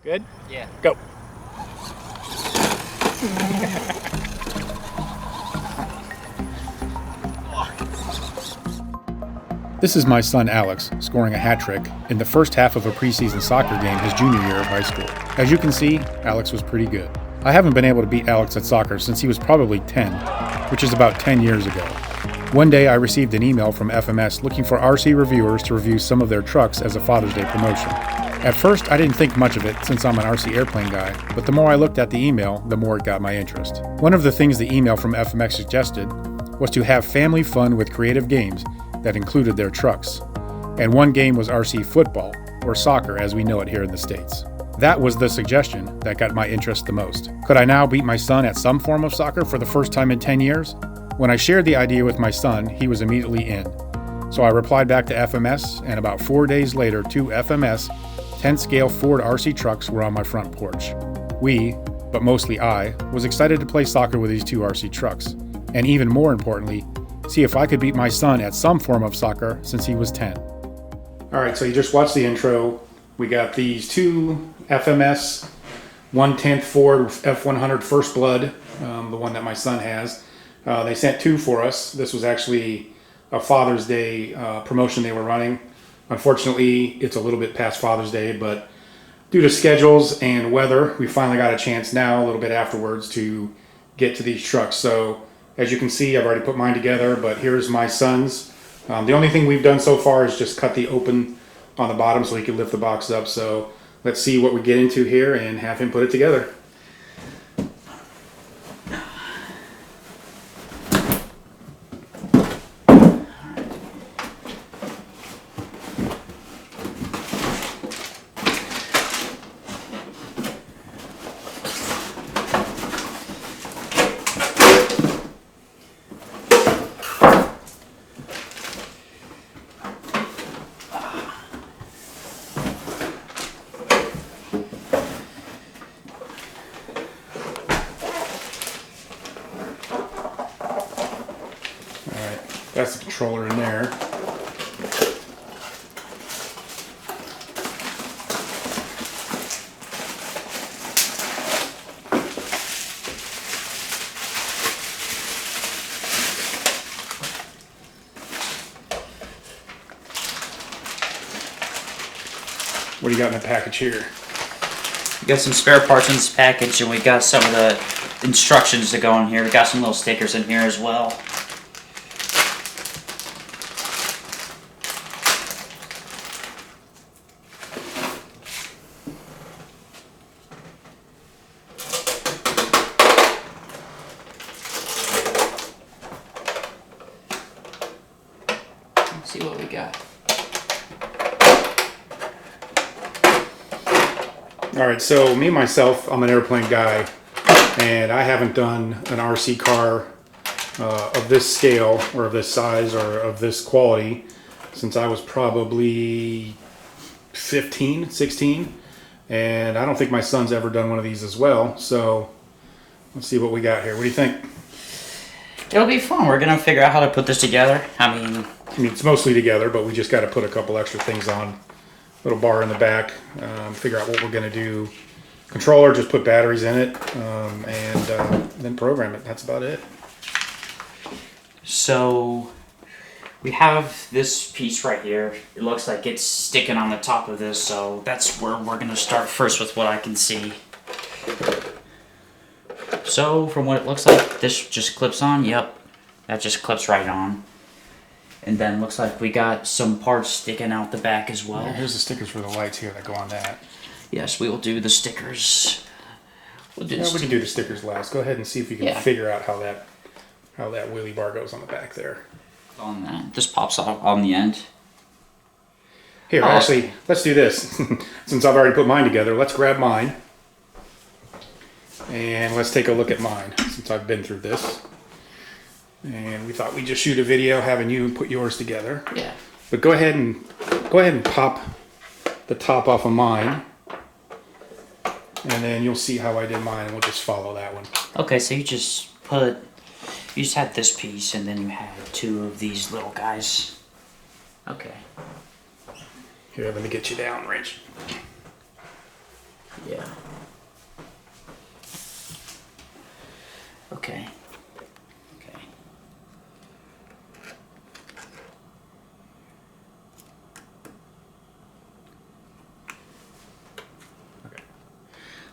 Good? Yeah. Go. This is my son Alex scoring a hat trick in the first half of a preseason soccer game his junior year of high school. As you can see, Alex was pretty good. I haven't been able to beat Alex at soccer since he was probably 10, which is about 10 years ago. One day I received an email from FMS looking for RC reviewers to review some of their trucks as a Father's Day promotion. At first, I didn't think much of it since I'm an RC airplane guy, but the more I looked at the email, the more it got my interest. One of the things the email from FMX suggested was to have family fun with creative games that included their trucks. And one game was RC football, or soccer as we know it here in the States. That was the suggestion that got my interest the most. Could I now beat my son at some form of soccer for the first time in 10 years? When I shared the idea with my son, he was immediately in. So I replied back to FMS, and about 4 days later, 2 FMS 10-scale Ford RC trucks were on my front porch. We, but mostly I, was excited to play soccer with these 2 RC trucks, and even more importantly, see if I could beat my son at some form of soccer since he was 10. Alright, so you just watched the intro. We got these 2 FMS 1/10 Ford F100 First Blood, the one that my son has. They sent 2 for us. This was actually a Father's Day promotion they were running. Unfortunately, it's a little bit past Father's Day, but due to schedules and weather, we finally got a chance now, a little bit afterwards, to get to these trucks. So, as you can see, I've already put mine together, but here's my son's. The only thing we've done so far is just cut the open on the bottom so he can lift the box up. So, let's see what we get into here and have him put it together. That's the controller in there. What do you got in the package here? We got some spare parts in this package, and we got some of the instructions to go in here. We got some little stickers in here as well. Let's see what we got. Alright, so me myself, I'm an airplane guy, and I haven't done an RC car of this scale, or of this size, or of this quality since I was probably 15, 16, and I don't think my son's ever done one of these as well, so let's see what we got here. What do you think? It'll be fun. We're going to figure out how to put this together. I mean, it's mostly together, but we just got to put a couple extra things on. Little bar in the back, figure out what we're going to do. Controller, just put batteries in it, and then program it. That's about it. So we have this piece right here. It looks like it's sticking on the top of this, so that's where we're going to start first with what I can see. So from what it looks like, this just clips on. Yep, that just clips right on. And then looks like we got some parts sticking out the back as well. Yeah, here's the stickers for the lights here that go on that. Yes, we will do the stickers. We can do the stickers last. Go ahead and see if you can figure out how that wheelie bar goes on the back there. On that, this pops off on the end. Here, actually, let's do this. Since I've already put mine together, let's grab mine. And let's take a look at mine, since I've been through this. And we thought we'd just shoot a video having you put yours together. Yeah. But go ahead and pop the top off of mine. And then you'll see how I did mine, and we'll just follow that one. Okay, so you just had this piece, and then you had 2 of these little guys. Okay. Here, let me get you down, Rich. Yeah. Okay. Okay.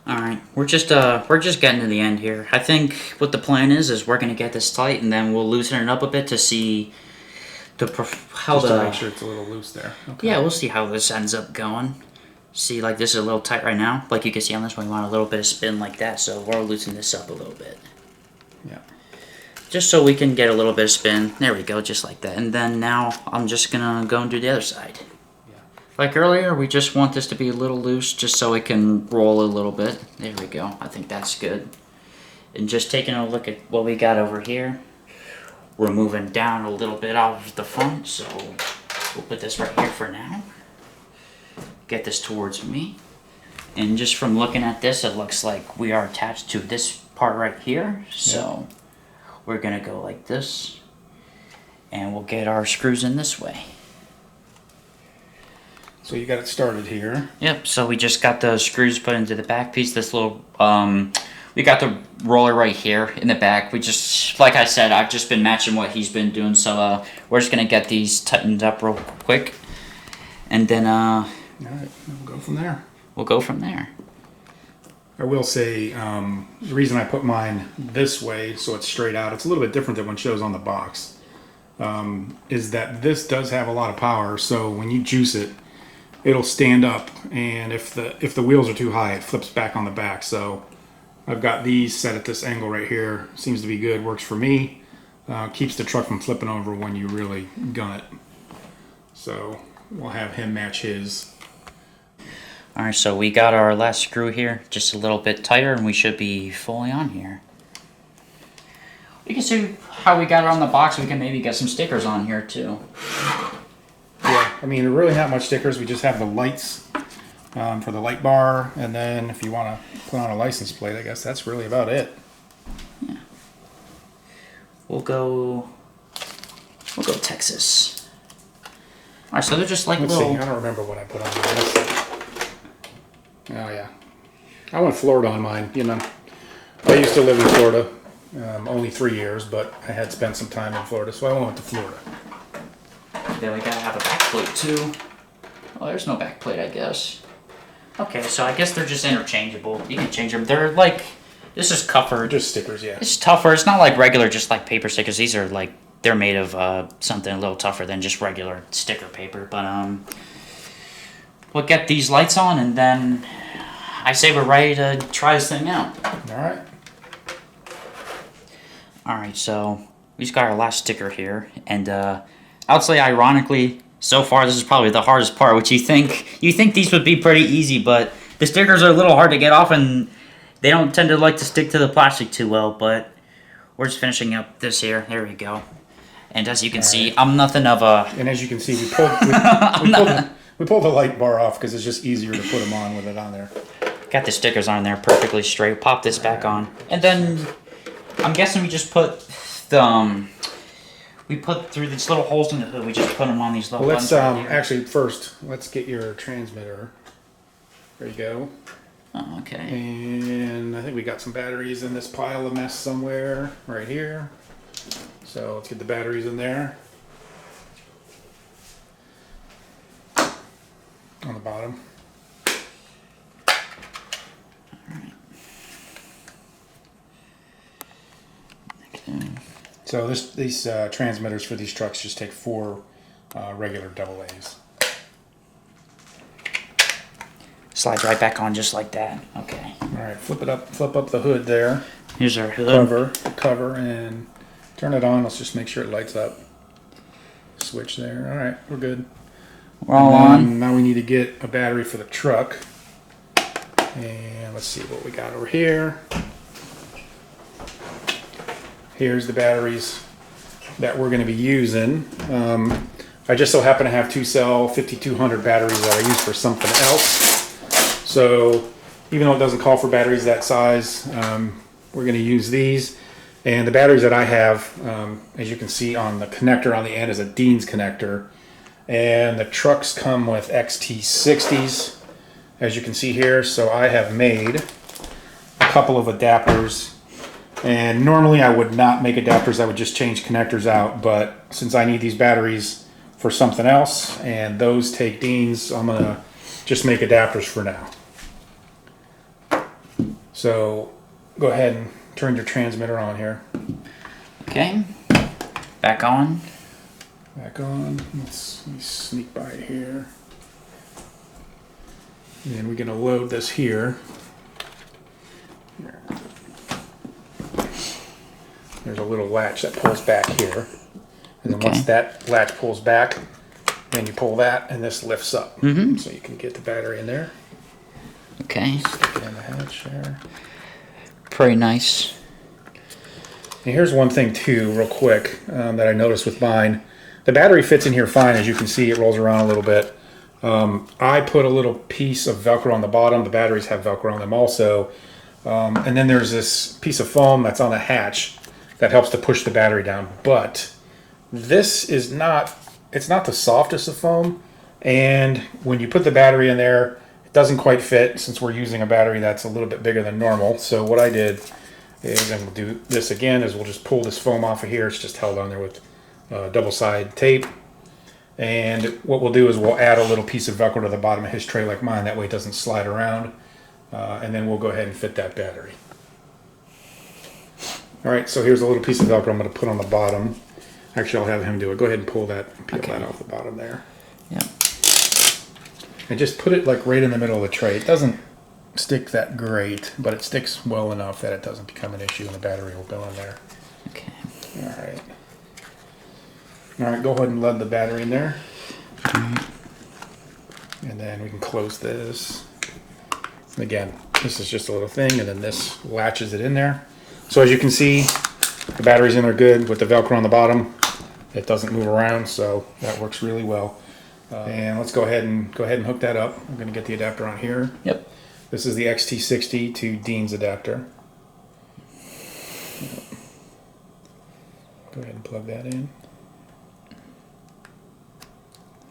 All right, we're just getting to the end here. I think what the plan is we're gonna get this tight, and then we'll loosen it up a bit to see how to make sure it's a little loose there. Okay. Yeah, we'll see how this ends up going. See, like this is a little tight right now. Like you can see on this one, we want a little bit of spin like that, so we'll loosen this up a little bit. Yeah. Just so we can get a little bit of spin. There we go, just like that. And then now I'm just gonna go and do the other side. Like earlier, we just want this to be a little loose just so it can roll a little bit. There we go. I think that's good. And just taking a look at what we got over here, we're moving down a little bit off of the front, so we'll put this right here for now. Get this towards me. And just from looking at this, it looks like we are attached to this part right here. So we're gonna go like this, and we'll get our screws in this way. So you got it started here. Yep, so we just got the screws put into the back piece. This little, we got the roller right here in the back. We just, like I said, I've just been matching what he's been doing. So we're just going to get these tightened up real quick. And then, all right, we'll go from there. We'll go from there. I will say, the reason I put mine this way, so it's straight out, it's a little bit different than what shows on the box, is that this does have a lot of power. So when you juice it, it'll stand up, and if the wheels are too high, it flips back on the back. So I've got these set at this angle right here. Seems to be good, works for me. Keeps the truck from flipping over when you really gun it. So we'll have him match his. Alright, so we got our last screw here, just a little bit tighter, and we should be fully on here. You can see how we got it on the box. We can maybe get some stickers on here too. Yeah, I mean, really not much stickers. We just have the lights for the light bar, and then if you want to put on a license plate, I guess that's really about it. Yeah. We'll go Texas. All right, so they're just like Let's little. see. I don't remember what I put on there. Oh yeah, I went Florida on mine. You know, I used to live in Florida, only 3 years, but I had spent some time in Florida, so I went to Florida. Then we gotta have a back plate too. Oh, there's no back plate, I guess. Okay, so I guess they're just interchangeable. You can change them. They're like, this is tougher. Just stickers, yeah. It's tougher. It's not like regular, just like paper stickers. These are like, they're made of something a little tougher than just regular sticker paper. But we'll get these lights on, and then I say we're ready to try this thing out. All right. All right, so we just got our last sticker here, and I would say, ironically, so far this is probably the hardest part. Which you think these would be pretty easy, but the stickers are a little hard to get off, and they don't tend to like to stick to the plastic too well. But we're just finishing up this here. There we go. And as you can see, I'm nothing of a. And as you can see, we pulled the light bar off because it's just easier to put them on with it on there. Got the stickers on there perfectly straight. Pop this back on, and then I'm guessing we just put the. We put through these little holes in the hood. We just put them on these little. Well, let's buttons right here. actually first let's get your transmitter. There you go. Oh, okay. And I think we got some batteries in this pile of mess somewhere right here. So let's get the batteries in there. On the bottom. Alright. Okay. So these transmitters for these trucks just take 4 regular AA. Slides right back on just like that. Okay. All right, flip up the hood there. Here's our hood. Cover, and turn it on. Let's just make sure it lights up. Switch there. All right, we're good. We're all on. Now we need to get a battery for the truck. And let's see what we got over here. Here's the batteries that we're going to be using. I just so happen to have 2-cell 5200 batteries that I use for something else. So even though it doesn't call for batteries that size, we're going to use these. And the batteries that I have, as you can see on the connector on the end, is a Dean's connector. And the trucks come with XT60s. as you can see here. So I have made a couple of adapters, and normally I would not make adapters. I would just change connectors out, but since I need these batteries for something else and those take Dean's, I'm gonna just make adapters for now. So go ahead and turn your transmitter on here. Okay. Back on. Back on. Let me sneak by here. And we're going to load this here. There's a little latch that pulls back here. And then once that latch pulls back, then you pull that and this lifts up. So you can get the battery in there. Okay. Stick it in the hatch there. Pretty nice. And here's one thing too, real quick, that I noticed with mine. The battery fits in here fine. As you can see, it rolls around a little bit. I put a little piece of Velcro on the bottom. The batteries have Velcro on them also. And then there's this piece of foam that's on the hatch that helps to push the battery down. But this is not, it's not the softest of foam. And when you put the battery in there, it doesn't quite fit since we're using a battery that's a little bit bigger than normal. So what I did is, and we'll do this again, is we'll just pull this foam off of here. It's just held on there with double-sided tape. And what we'll do is we'll add a little piece of Velcro to the bottom of his tray like mine. That way it doesn't slide around. And then we'll go ahead and fit that battery. All right, so here's a little piece of Velcro I'm going to put on the bottom. Actually, I'll have him do it. Go ahead and peel that off the bottom there. Yeah. And just put it like right in the middle of the tray. It doesn't stick that great, but it sticks well enough that it doesn't become an issue and the battery will go in there. Okay. All right. All right, go ahead and let the battery in there. And then we can close this. And again, this is just a little thing, and then this latches it in there. So as you can see, the battery's in there good with the Velcro on the bottom. It doesn't move around, so that works really well. And let's go ahead and hook that up. I'm going to get the adapter on here. Yep. This is the XT60 to Dean's adapter. Yep. Go ahead and plug that in.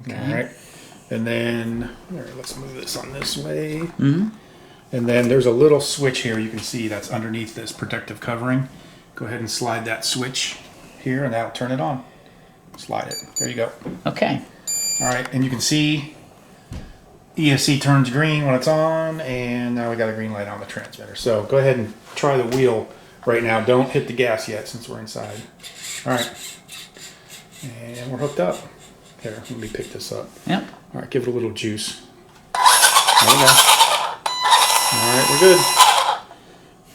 Okay. All right. And then, all right, let's move this on this way. And then there's a little switch here you can see that's underneath this protective covering. Go ahead and slide that switch here and that'll turn it on. Slide it. There you go. Okay. All right, and you can see ESC turns green when it's on, and now we got a green light on the transmitter. So go ahead and try the wheel right now. Don't hit the gas yet since we're inside. All right, and we're hooked up. Here, let me pick this up. Yep. All right, give it a little juice. There we go. All right, we're good.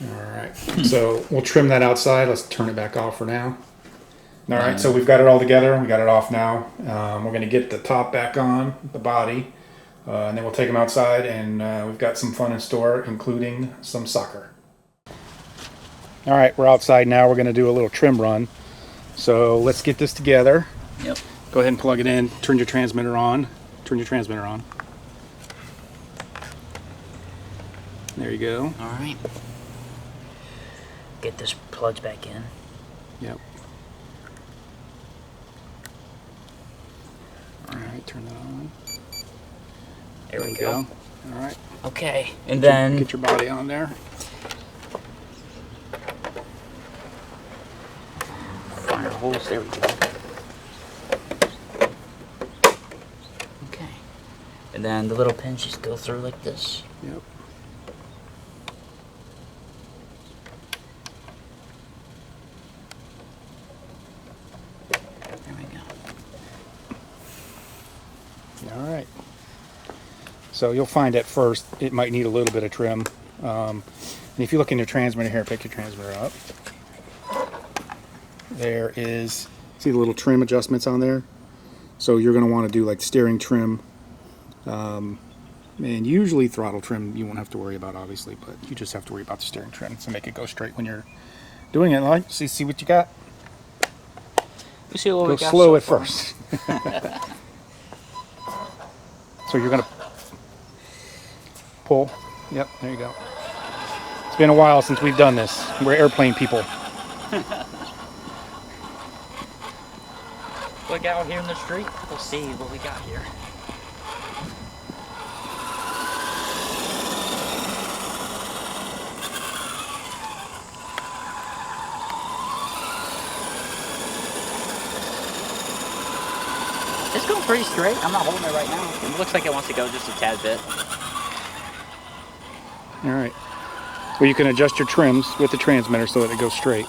All right, so we'll trim that outside. Let's turn it back off for now. All right, so we've got it all together. We got it off now. We're going to get the top back on, the body, and then we'll take them outside, and we've got some fun in store, including some soccer. All right, we're outside now. We're going to do a little trim run. So let's get this together. Yep. Go ahead and plug it in. Turn your transmitter on. Turn your transmitter on. There you go. All right. Get this plugged back in. Yep. All right, turn that on. There we go. All right. Okay, and then Get your body on there. find our holes. There we go. Okay, and then the little pins just go through like this. Yep. There we go. All right. So you'll find at first it might need a little bit of trim. And if you look in your transmitter here, pick your transmitter up. There is, see the little trim adjustments on there? So you're going to want to do like steering trim. And usually throttle trim you won't have to worry about, obviously, but you just have to worry about the steering trim to make it go straight when you're doing it. Like, see what you got? We see what Go we got slow so at far. first. So you're going to pull. Yep, there you go. It's been a while since we've done this. We're airplane people. Look out here in the street. We'll see what we got here. It's going pretty straight. I'm not holding it right now. It looks like it wants to go just a tad bit. All right. Well, you can adjust your trims with the transmitter so that it goes straight.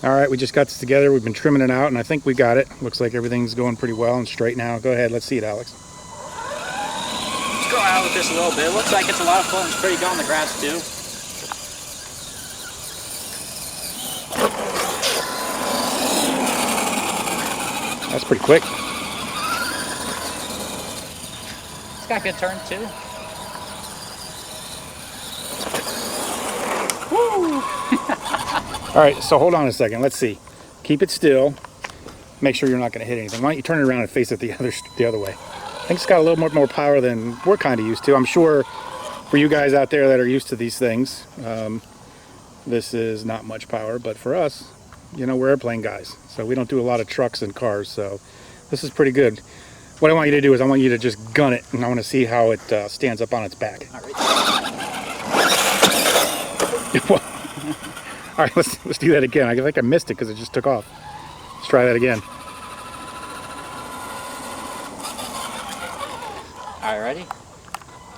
All right, we just got this together. We've been trimming it out, and I think we got it. Looks like everything's going pretty well and straight now. Go ahead, let's see it, Alex. Let's go out with this a little bit. It looks like it's a lot of fun. It's pretty good on the grass, too. That's pretty quick. It's got good turns, too. Woo! All right, so hold on a second. Let's see. Keep it still. Make sure you're not going to hit anything. Why don't you turn it around and face it the other way? I think it's got a little more power than we're kind of used to. I'm sure for you guys out there that are used to these things, this is not much power. But for us, you know, we're airplane guys, so we don't do a lot of trucks and cars. So this is pretty good. What I want you to do is I want you to just gun it, and I want to see how it stands up on its back. All right. All right, let's do that again. I think I missed it because it just took off. Let's try that again. All right, ready?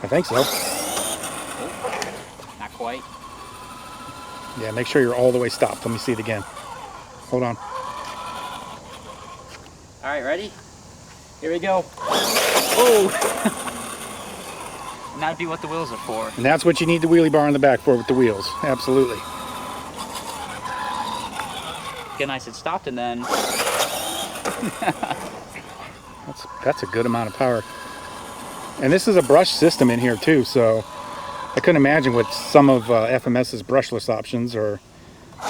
I think so. Not quite. Yeah, make sure you're all the way stopped. Let me see it again. Hold on. All right, ready? Here we go. Oh! And that'd be what the wheels are for. And that's what you need the wheelie bar in the back for with the wheels. Absolutely. Get nice and stopped, and then... That's a good amount of power. And this is a brush system in here too, so I couldn't imagine with some of FMS's brushless options or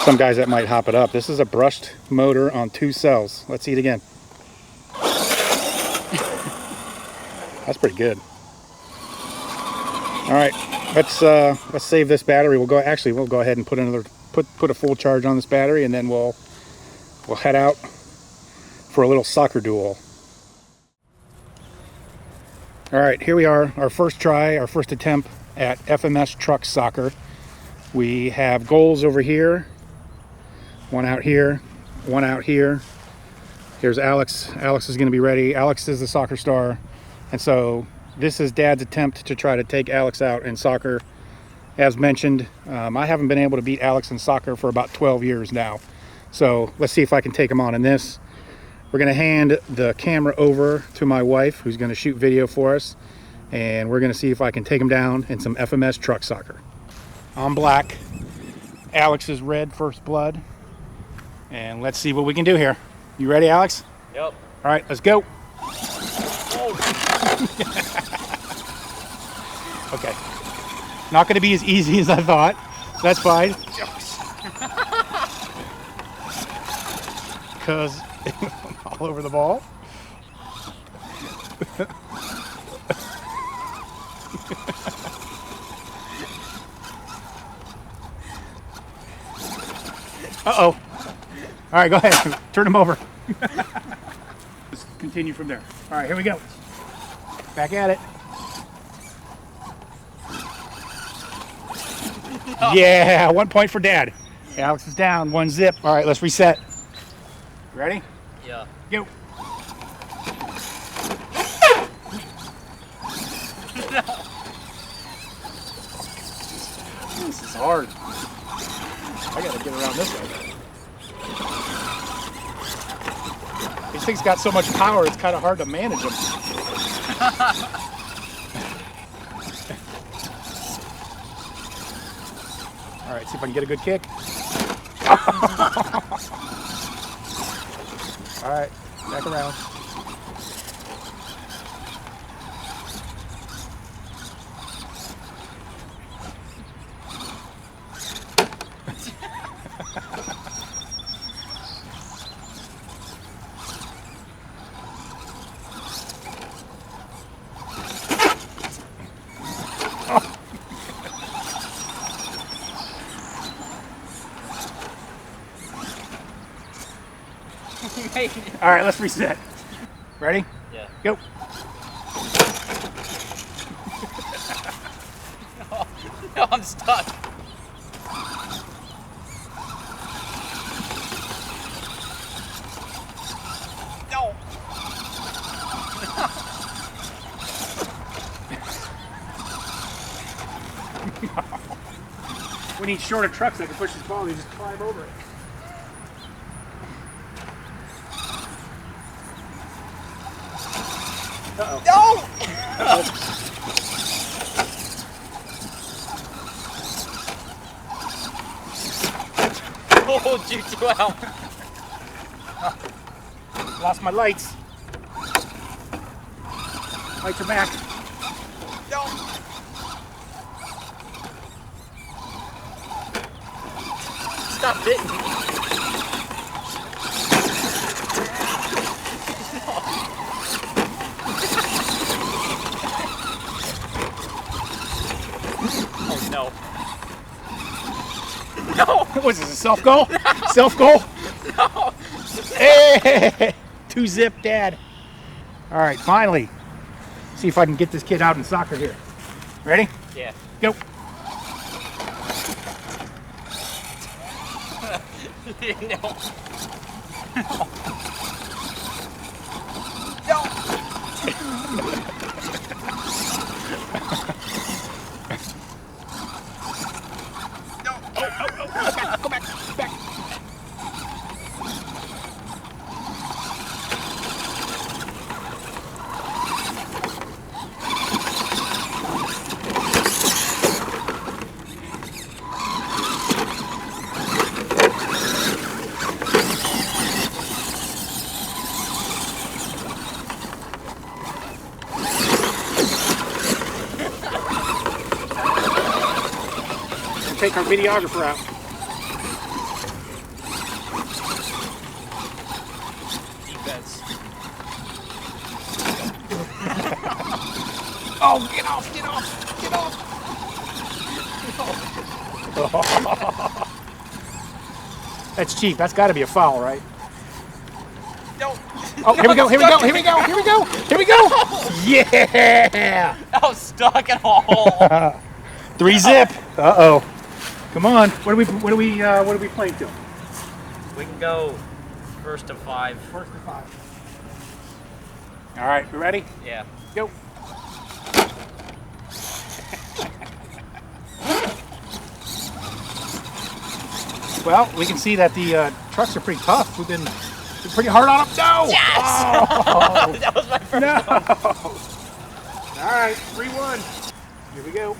some guys that might hop it up. This is a brushed motor on 2 cells. Let's see it again. That's pretty good. All right, let's save this battery. We'll go ahead and put a full charge on this battery, and then we'll head out for a little soccer duel. All right, here we are, our first try, our first attempt at FMS truck soccer. We have goals over here, one out here, one out here. Here's Alex. Alex is going to be ready. Alex is the soccer star, and so this is Dad's attempt to try to take Alex out in soccer. As mentioned, I haven't been able to beat Alex in soccer for about 12 years now. So let's see if I can take him on in this. We're going to hand the camera over to my wife, who's going to shoot video for us. And we're going to see if I can take him down in some FMS truck soccer. I'm black. Alex is red, first blood. And let's see what we can do here. You ready, Alex? Yep. All right, let's go. Okay. Not going to be as easy as I thought. That's fine. Because all over the ball. Uh-oh. All right, go ahead. Turn him over. Let's continue from there. All right, here we go. Back at it. Yeah, 1 point for Dad. Alex is down, 1 zip. All right, let's reset. Ready? Yeah. Go. This is hard. I gotta get around this way. These things got so much power, it's kind of hard to manage them. All right, see if I can get a good kick. All right, back around. All right, let's reset. Ready? Yeah. Go. No, I'm stuck. No. We need shorter trucks that can push this ball and just climb over it. Uh-oh. No! Oh, you too out. Lost my lights. Lights are back. No! Stop it! Oh no. No! What was this, a self-goal? No. Self-goal? No! Hey! 2-zip, Dad. All right, finally. See if I can get this kid out in soccer here. Ready? Yeah. Go. No. Go back. Take our videographer out. Defense. Oh, get off. That's cheap. That's got to be a foul, right? No. Oh, here we go. Yeah! I was stuck in a hole. 3-zip. Uh-oh. Come on. What are we playing to? We can go first to 5. First to 5. All right, we ready? Yeah. Go. Well, we can see that the trucks are pretty tough. We've been pretty hard on them. No! Yes! Oh! That was my first No! one. All right, 3-1. Here we go.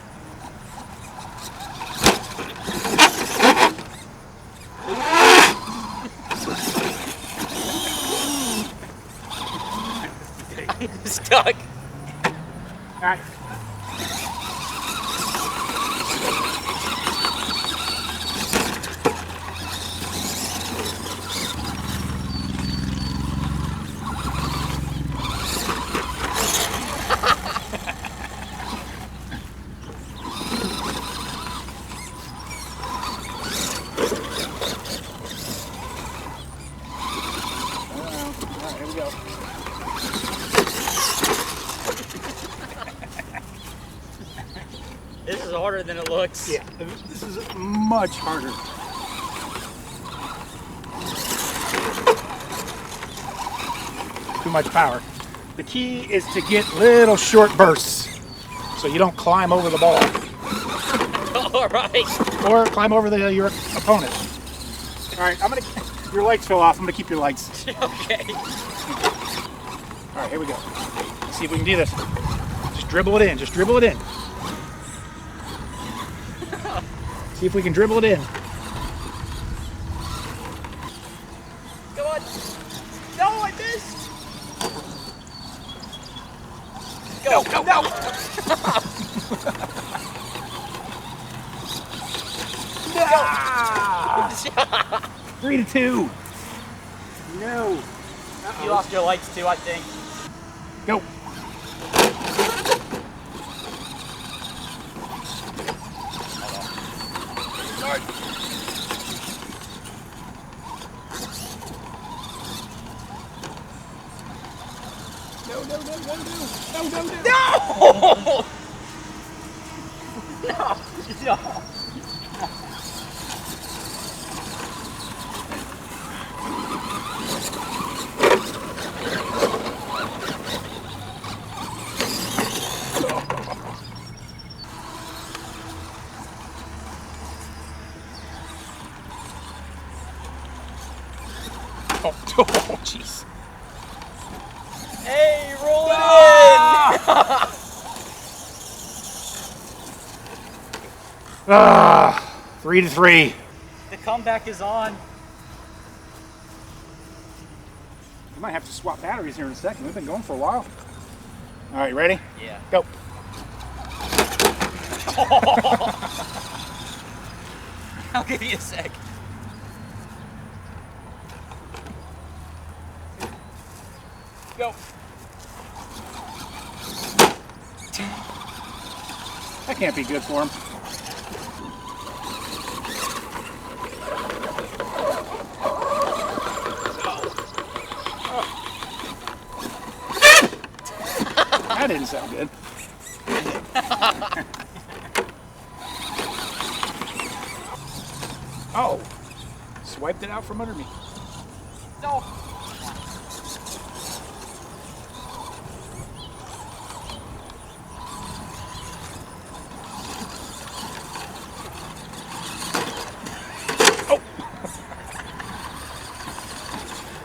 I'm stuck. All right. Here we go. This is harder than it looks. Yeah, this is much harder. Too much power. The key is to get little short bursts so you don't climb over the ball All right. or climb over your opponent. All right, your lights fell off. I'm gonna keep your lights. Okay. All right, here we go. Let's see if we can do this. Just dribble it in. See if we can dribble it in. Come on. No, I missed. Go. No. Ah! 3-2. No. You lost your lights too, I think. Go. No! No! Oh, jeez. Hey, roll it Ah, 3-3. in! The comeback is on. We might have to swap batteries here in a second. We've been going for a while. All right, ready? Yeah. Go. I'll give you a sec. Go. That can't be good for him. That didn't sound good. Oh, swiped it out from under me. No.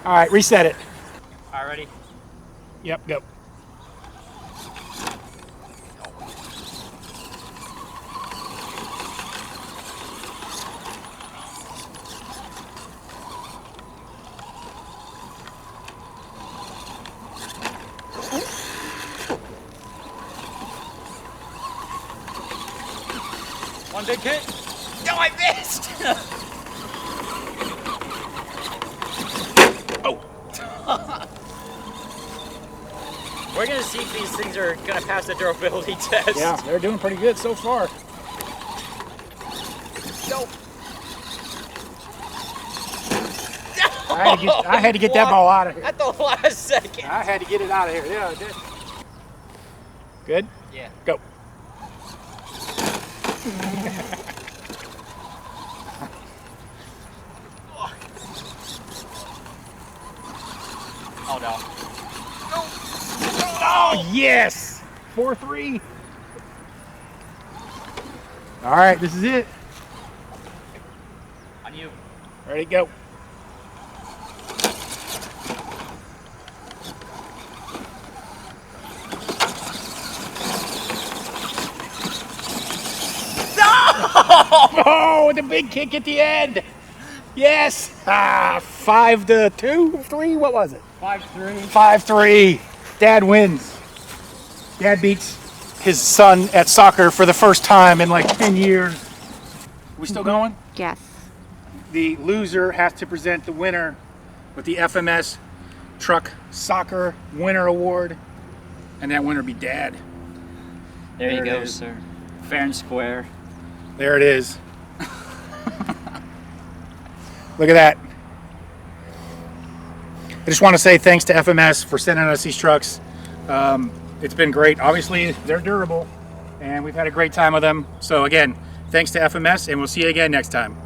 All right, reset it. All right, ready? Yep, go. One big hit. No, I missed. Oh. We're gonna see if these things are gonna pass the durability test. Yeah, they're doing pretty good so far. No. I had to get that ball out of here. At the last second. I had to get it out of here. Yeah, I did. Good? Yeah. Go. Oh no. Oh, yes! 4-3. All right, this is it. On you. Ready, go. Oh, the big kick at the end. Yes. 5-2, 3. What was it? 5-3. 5-3. Dad wins. Dad beats his son at soccer for the first time in like 10 years. We still going? Yes. The loser has to present the winner with the FMS Truck Soccer Winner Award, and that winner be Dad. There you There it go, is. sir. Fair and square. There it is. Look at that. I just want to say thanks to FMS for sending us these trucks. It's been great. Obviously, they're durable, and we've had a great time with them. So again, thanks to FMS, and we'll see you again next time.